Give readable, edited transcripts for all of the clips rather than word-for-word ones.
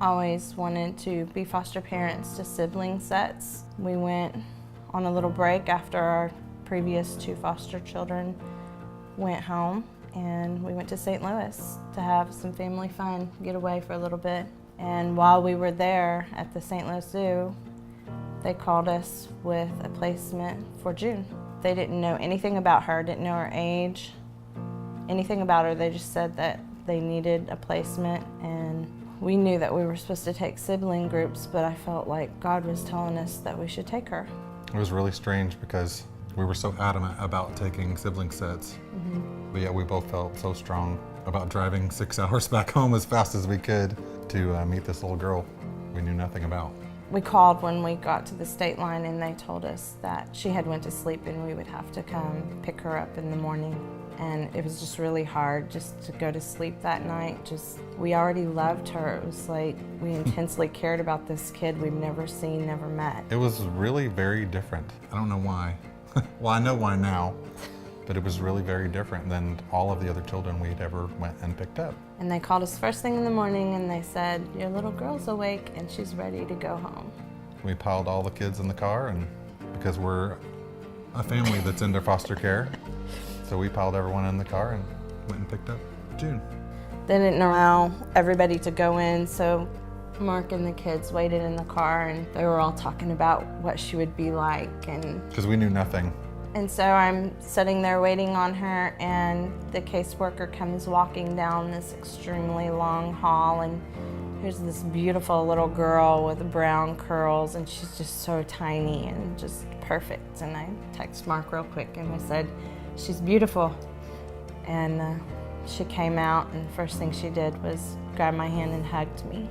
always wanted to be foster parents to sibling sets. We went on a little break after our previous 2 foster children went home, and we went to St. Louis to have some family fun, get away for a little bit. And while we were there at the St. Louis Zoo, they called us with a placement for June. They didn't know anything about her, didn't know her age, anything about her. They just said that they needed a placement, and we knew that we were supposed to take sibling groups, but I felt like God was telling us that we should take her. It was really strange because we were so adamant about taking sibling sets, but yet we both felt so strong about driving 6 hours back home as fast as we could to meet this little girl we knew nothing about. We called when we got to the state line, and they told us that she had went to sleep and we would have to come pick her up in the morning. And it was just really hard just to go to sleep that night. We already loved her. It was like we intensely cared about this kid we've never seen, never met. It was really very different. I don't know why. Well, I know why now, but it was really very different than all of the other children we'd ever went and picked up. And they called us first thing in the morning and they said, your little girl's awake and she's ready to go home. We piled all the kids in the car, and because we're a family that's into foster care, so we piled everyone in the car and went and picked up June. They didn't allow everybody to go in, so Mark and the kids waited in the car, and they were all talking about what she would be like. And because we knew nothing. And so I'm sitting there waiting on her, and the caseworker comes walking down this extremely long hall, and here's this beautiful little girl with brown curls, and she's just so tiny and just perfect. And I text Mark real quick and I said, she's beautiful. And she came out, and the first thing she did was grab my hand and hugged me.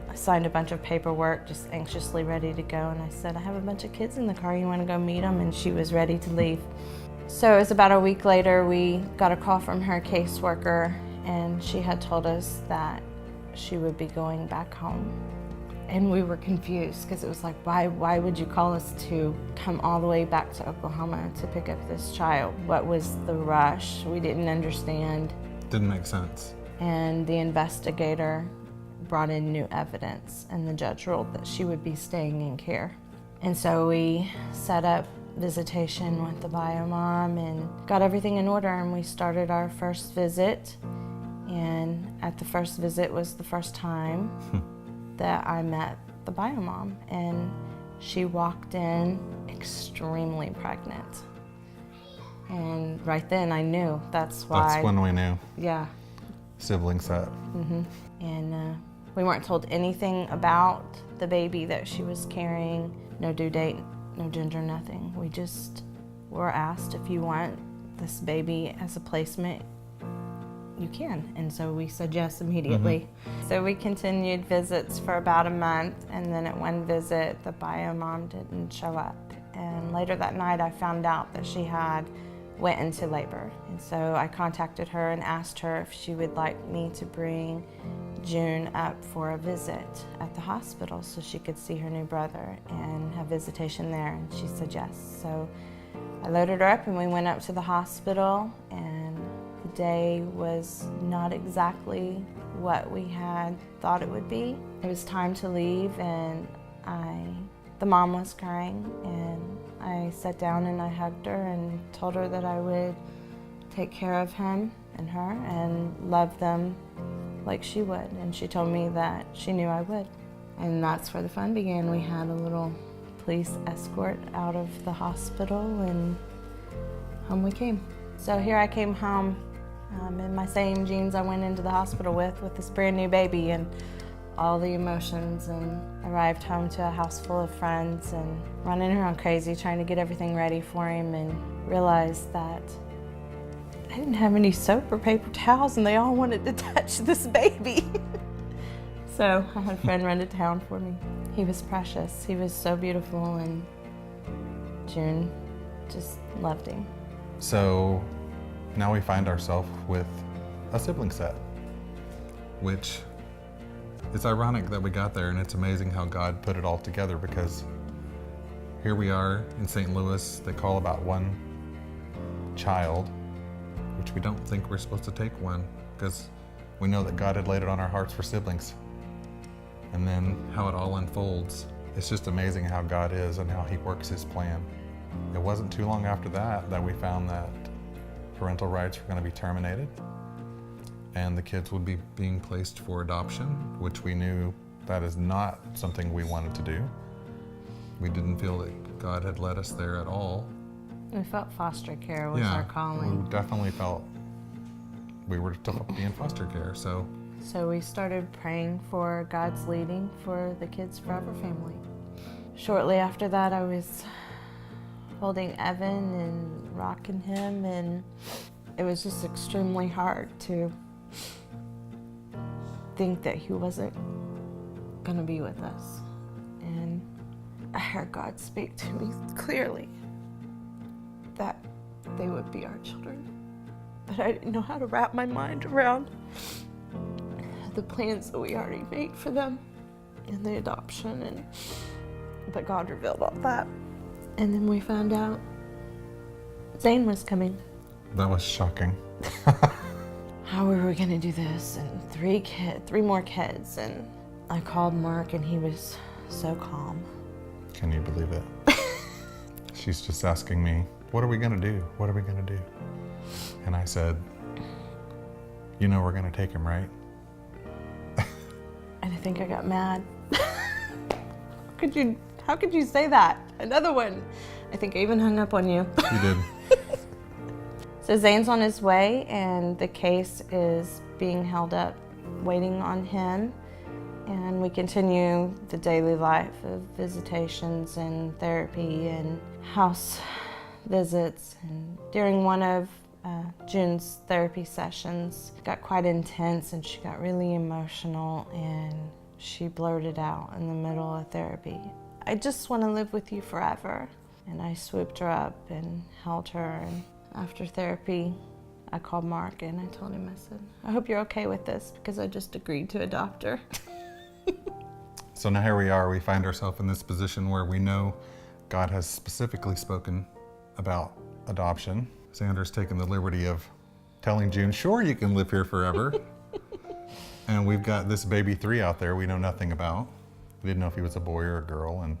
I signed a bunch of paperwork, just anxiously ready to go, and I said, I have a bunch of kids in the car, you want to go meet them? And she was ready to leave. So it was about a week later, we got a call from her caseworker, and she had told us that she would be going back home. And we were confused, because it was like, why would you call us to come all the way back to Oklahoma to pick up this child? What was the rush? We didn't understand. Didn't make sense. And the investigator brought in new evidence, and the judge ruled that she would be staying in care. And so we set up visitation with the bio mom and got everything in order, and we started our first visit. And at the first visit was the first time that I met the bio mom, and she walked in extremely pregnant. And right then I knew that's why. That's when we knew. Yeah. Sibling set. And we weren't told anything about the baby that she was carrying, no due date, no gender, nothing. We just were asked, if you want this baby as a placement, you can. And so we said yes immediately. So we continued visits for about a month, and then at one visit, the bio mom didn't show up. And later that night, I found out that she had went into labor. And so I contacted her and asked her if she would like me to bring June up for a visit at the hospital so she could see her new brother and have visitation there, and she said yes. So I loaded her up and we went up to the hospital, and the day was not exactly what we had thought it would be. It was time to leave, and the mom was crying, and I sat down and I hugged her and told her that I would take care of him and her and love them like she would. And she told me that she knew I would. And that's where the fun began. We had a little police escort out of the hospital, and home we came. So here I came home in my same jeans I went into the hospital with this brand new baby, and all the emotions, and arrived home to a house full of friends and running around crazy trying to get everything ready for him, and realized that I didn't have any soap or paper towels, and they all wanted to touch this baby. So I had a friend run to town for me. He was precious. He was so beautiful, and June just loved him. So now we find ourselves with a sibling set, which it's ironic that we got there, and it's amazing how God put it all together, because here we are in St. Louis. They call about one child, which we don't think we're supposed to take one, because we know that God had laid it on our hearts for siblings. and then how it all unfolds. It's just amazing how God is and how he works his plan. It wasn't too long after that that we found that parental rights were going to be terminated and the kids would be being placed for adoption, which we knew that is not something we wanted to do. We didn't feel that God had led us there at all. We felt foster care was our calling. We definitely felt we were to be in foster care. So we started praying for God's leading for the Kids Forever family. Shortly after that, I was holding Evan and rocking him, and it was just extremely hard to think that he wasn't going to be with us. And I heard God speak to me clearly that they would be our children. But I didn't know how to wrap my mind around the plans that we already made for them and the adoption, but God revealed all that. And then we found out Zane was coming. that was shocking. How we were gonna do this, and three more kids, and I called Mark and he was so calm. Can you believe it? She's just asking me, what are we gonna do? What are we gonna do? And I said, you know we're gonna take him, right? And I think I got mad. How could you say that? Another one. I think I even hung up on you. You did. So Zane's on his way, and the case is being held up, waiting on him. And we continue the daily life of visitations and therapy and house visits. And during one of June's therapy sessions, it got quite intense, and she got really emotional, and she blurted out in the middle of therapy, "I just want to live with you forever." And I swooped her up and held her. And after therapy, I called Mark and I told him, I said, "I hope you're okay with this, because I just agreed to adopt her." So now here we are, we find ourselves in this position where we know God has specifically spoken about adoption. Xander's taken the liberty of telling June, sure, you can live here forever. And we've got this baby 3 out there we know nothing about. We didn't know if he was a boy or a girl, and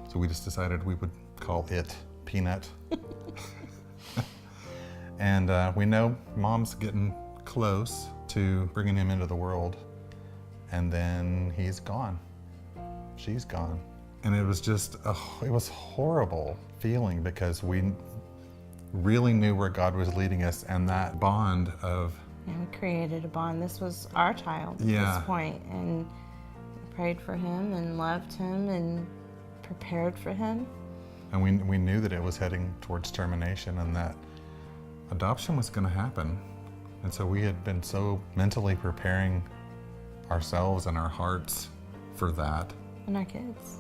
so we just decided we would call it Peanut. And we know Mom's getting close to bringing him into the world, and then he's gone. She's gone. And it was just, it was horrible feeling, because we really knew where God was leading us, and that bond of... And we created a bond. This was our child at this point, and prayed for him and loved him and prepared for him. And we knew that it was heading towards termination, and that adoption was going to happen. And so we had been so mentally preparing ourselves and our hearts for that. And our kids.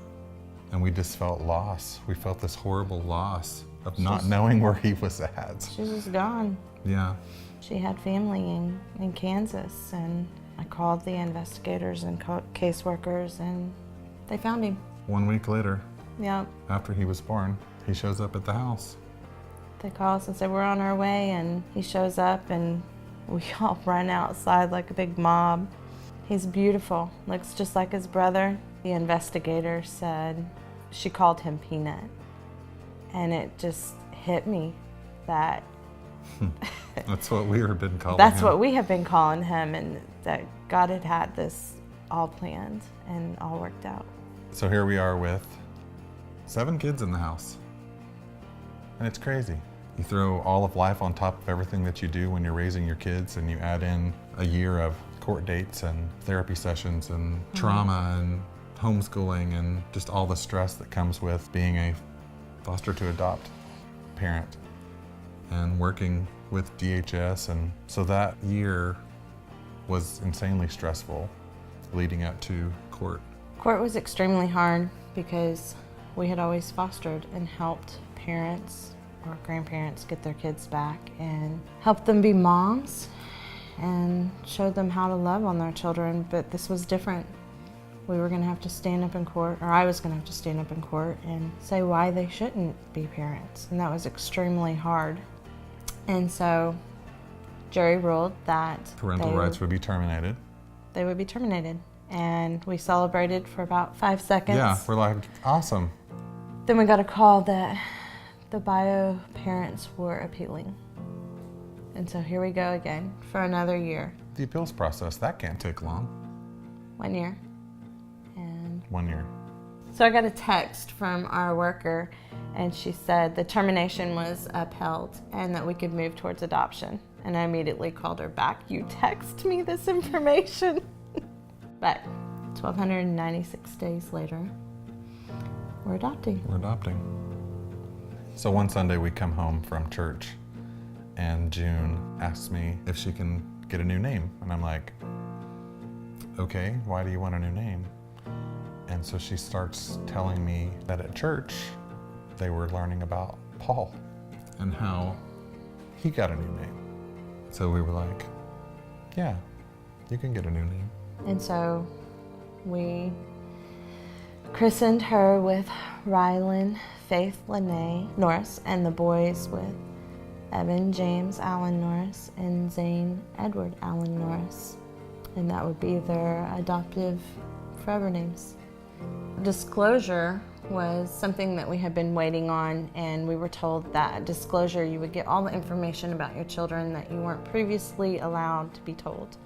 And we just felt loss. We felt this horrible loss of not knowing where he was at. She was gone. Yeah. She had family in Kansas, and I called the investigators and caseworkers, and they found him. 1 week later, Yep. after he was born, he shows up at the house. They call us and say we're on our way, and he shows up, and we all run outside like a big mob. He's beautiful, looks just like his brother. The investigator said she called him Peanut, and it just hit me that That's what we have been calling that's him. what we have been calling him, and that God had this all planned and all worked out. So here we are with 7 kids in the house. And it's crazy. You throw all of life on top of everything that you do when you're raising your kids, and you add in a year of court dates and therapy sessions and trauma and homeschooling and just all the stress that comes with being a foster to adopt parent and working with DHS. And so that year was insanely stressful leading up to court. Court was extremely hard because we had always fostered and helped parents or grandparents get their kids back and helped them be moms and showed them how to love on their children. But this was different. We were going to have to stand up in court, or I was going to have to stand up in court and say why they shouldn't be parents. And that was extremely hard. And so jury ruled that Parental rights would be terminated. They would be terminated. and we celebrated for about 5 seconds. Yeah, we're like, awesome. Then we got a call that the bio parents were appealing. And so here we go again for another year. The appeals process, that can't take long. 1 year. And 1 year. so I got a text from our worker, and she said the termination was upheld and that we could move towards adoption. And I immediately called her back. You text me this information. But 1,296 days later, we're adopting. We're adopting. So one Sunday we come home from church and June asks me if she can get a new name. And I'm like, okay, why do you want a new name? And so she starts telling me that at church they were learning about Paul and how he got a new name. So we were like, yeah, you can get a new name. And so we christened her with Rylan Faith Lene Norris, and the boys with Evan James Allen Norris and Zane Edward Allen Norris. And that would be their adoptive forever names. Disclosure was something that we had been waiting on, and we were told that at disclosure you would get all the information about your children that you weren't previously allowed to be told.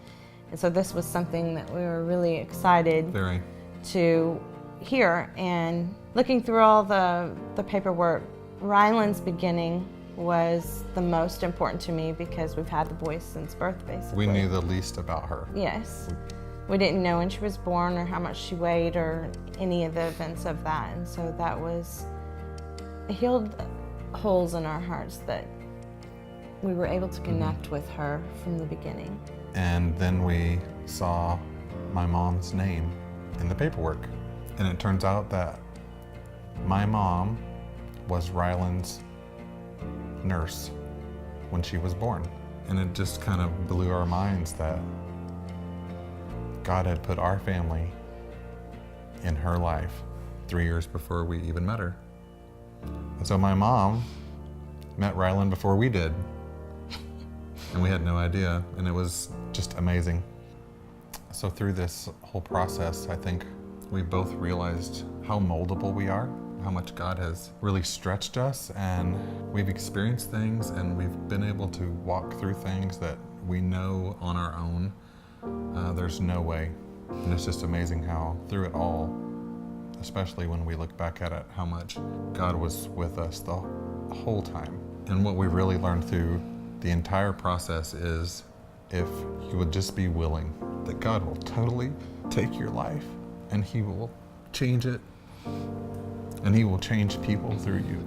And so this was something that we were really excited Very. to hear. And looking through all the paperwork, Rylan's beginning was the most important to me because we've had the boys since birth, basically. We knew the least about her. Yes. We didn't know when she was born or how much she weighed or any of the events of that. And so that was healed holes in our hearts that we were able to connect with her from the beginning. And then we saw my mom's name in the paperwork. And it turns out that my mom was Rylan's nurse when she was born. And it just kind of blew our minds that God had put our family in her life 3 years before we even met her. And so my mom met Rylan before we did. And we had no idea, and it was just amazing. So through this whole process, I think we both realized how moldable we are, how much God has really stretched us, and we've experienced things and we've been able to walk through things that we know on our own there's no way. And it's just amazing how through it all, especially when we look back at it, how much God was with us the whole time. And what we really learned through the entire process is if you would just be willing, that God will totally take your life and He will change it, and He will change people through you.